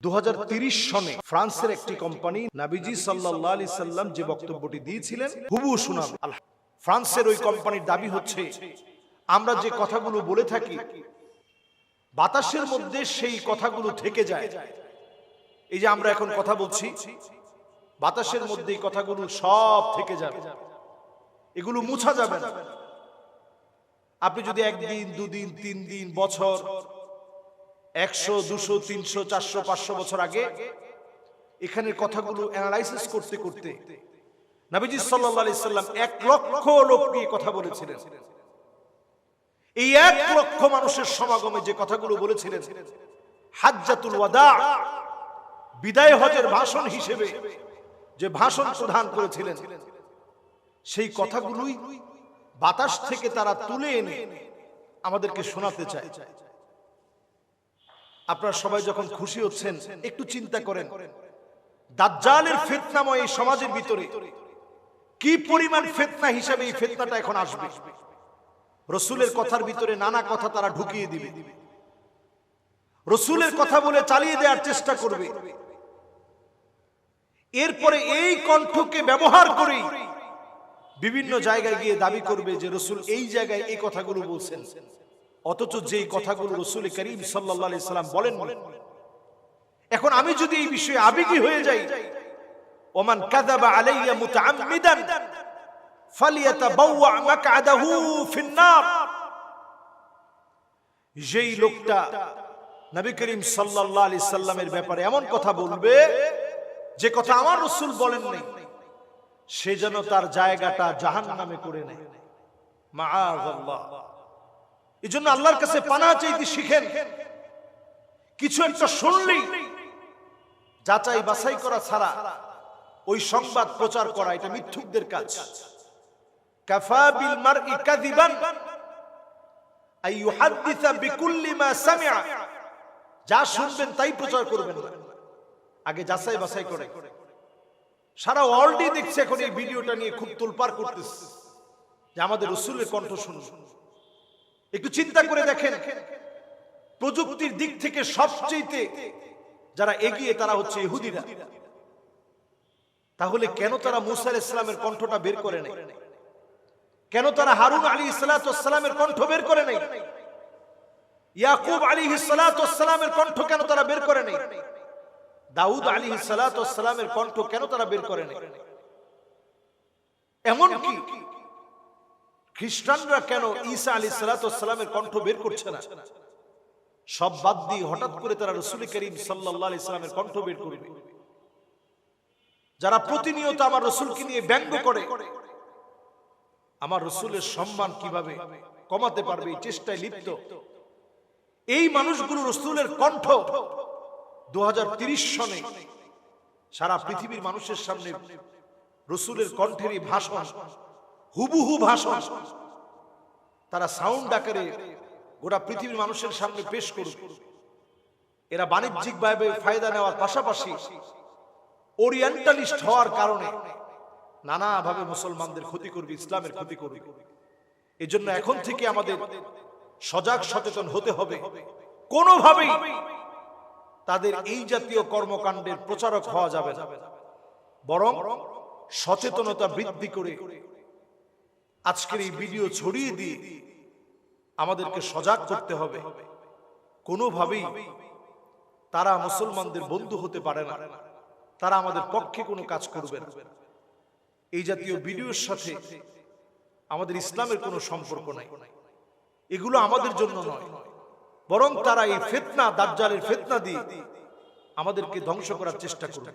2030 সনে ফ্রান্সের একটি কোম্পানি নবীজি সাল্লাল্লাহু আলাইহি সাল্লাম যে বক্তব্যটি দিয়েছিলেন হুবহু শোনাবে। ফ্রান্সের ওই কোম্পানির দাবি হচ্ছে আমরা যে কথাগুলো বলে থাকি বাতাসের মধ্যে সেই কথাগুলো থেকে যায়। এই যে আমরা এখন কথা বলছি বাতাসের মধ্যে এই কথাগুলো সব থেকে যাবে, এগুলো মুছা যাবে না। আপনি যদি একদিন, দুদিন, 3 দিন, বছর, 100, 200, 300, 400, 500 বছর আগে এখানের কথাগুলো অ্যানালাইসিস করতে করতে নবীজি সাল্লাল্লাহু আলাইহি সাল্লাম 1 লক্ষ লোক নিয়ে কথা বলেছিলেন। এই 1 লক্ষ মানুষের সমাগমে যে কথাগুলো বলেছিলেন, হাজ্জাতুল ওয়াদা, বিদায় হজের ভাষণ হিসেবে যে ভাষণ প্রদান করেছিলেন, সেই কথাগুলোই বাতাস থেকে তারা তুলে এনে আমাদেরকে শোনাতে চায়। আপনারা সবাই যখন খুশি হচ্ছেন একটু চিন্তা করেন দাজ্জালের ফিতনাময় এই সমাজের ভিতরে কি পরিমাণ ফিতনা হিসেবে এই ফিতনাটা এখন আসবে। রাসূলের কথার ভিতরে নানা কথা তারা ঢুকিয়ে দিবে, রাসূলের কথা বলে চালিয়ে দেওয়ার চেষ্টা করবে। এরপরে এই কণ্ঠকে ব্যবহার করে বিভিন্ন জায়গায় গিয়ে দাবি করবে যে রাসূল এই জায়গায় এই কথাগুলো বলছেন, অথচ যেই কথাগুলো রাসূল করিম সাল্লাল্লাহু আলাইহি সাল্লাম বলেন। এখন আমি যদি এই বিষয়ে আবেগী হয়ে যাই, ওমান কাযাবা আলাইয়া মুতাআম্মিদান ফালিয়াতাবাওয়া মাকআদাহু ফিন-নার, যেই লোকটা নবী করিম সাল্লাল্লাহু আলাইহি সাল্লামের ব্যাপারে এমন কথা বলবে যে কথা আমার রাসূল বলেন নাই, সে যেন তার জায়গাটা জাহান্নামে করে নেয়। মাআযাল্লাহ। এজন্য আল্লাহর কাছে পানাহ চাইতে শিখেন। কিছু একটা শুনলেই যাচাই বাছাই করা ছাড়া ওই সংবাদ প্রচার করা এটা মিথ্যুকদের কাজ। কাফা বিল মারই কাযিবান আই ইউহাদ্দিসা বিকুল্লি মা সামিআ, যা শুনবেন তাই প্রচার করবেন না, আগে যাচাই বাছাই করে। সারা ওয়ার্ল্ডই দেখছে এখন এই ভিডিওটা নিয়ে খুব তোলপাড় করতেছে যে আমাদের রাসূলের কণ্ঠ শুনুন। একটু চিন্তা করে দেখেন, প্রযুক্তির দিক থেকে সবচেয়ে যারা এগিয়ে তারা হচ্ছে ইহুদিরা। তাহলে কেন তারা মুসা আলাইহিস সালামের কণ্ঠটা বের করে নেয়? কেন তারা হারুন আলাইহিস সালামের কণ্ঠ বের করে নেয়? ইয়াকুব আলাইহিস সালামের কণ্ঠ কেন তারা বের করে নেয়? দাউদ আলাইহিস সালামের কণ্ঠ কেন তারা বের করে নেয়? এমন কি খ্রিস্টানরা কেন ঈসা আলাইহিস সালামের কণ্ঠ বের করছে না? সব বাদ দিয়ে হঠাৎ করে তারা রাসূল করিম সাল্লাল্লাহু আলাইহি সাল্লামের কণ্ঠ বের করবে। যারা প্রতিনিয়ত আমার রাসূলকে নিয়ে ব্যঙ্গ করে, আমার রাসূলের সম্মান কিভাবে কমাতে পারবে এই চেষ্টায় লিপ্ত, এই মানুষগুলো রাসূলের কণ্ঠ 2030 সনে সারা পৃথিবীর মানুষের সামনে রাসূলের কণ্ঠেরই ভাষণ, হুবহু ভাষণ তারা সাউন্ড আকারে গোটা পৃথিবীর মানুষের সামনে পেশ করবে। এরা বাণিজ্যিকভাবে ফায়দা নেওয়ার পাশাপাশি ওরিয়েন্টালিস্ট হওয়ার কারণে নানাভাবে মুসলমানদের ক্ষতি করবে, ইসলামের ক্ষতি করবে। এজন্য এখন থেকে আমাদের সজাগ সচেতন হতে হবে। কোনোভাবেই তাদের এই জাতীয় কর্মকাণ্ডের প্রচারক হওয়া যাবে না, বরং সচেতনতা বৃদ্ধি করে আজকের এই ভিডিও ছড়িয়ে দিয়ে আমাদেরকে সজাগ করতে হবে। কোনোভাবেই তারা মুসলমানদের বন্ধু হতে পারে না, তারা আমাদের পক্ষে কোনো কাজ করবে না। এই জাতীয় ভিডিওর সাথে আমাদের ইসলামের কোনো সম্পর্ক নাই। এগুলো আমাদের জন্য নয়, বরং তারা এই ফিতনা, দাজ্জালের ফিতনা দিয়ে আমাদেরকে ধ্বংস করার চেষ্টা করবে।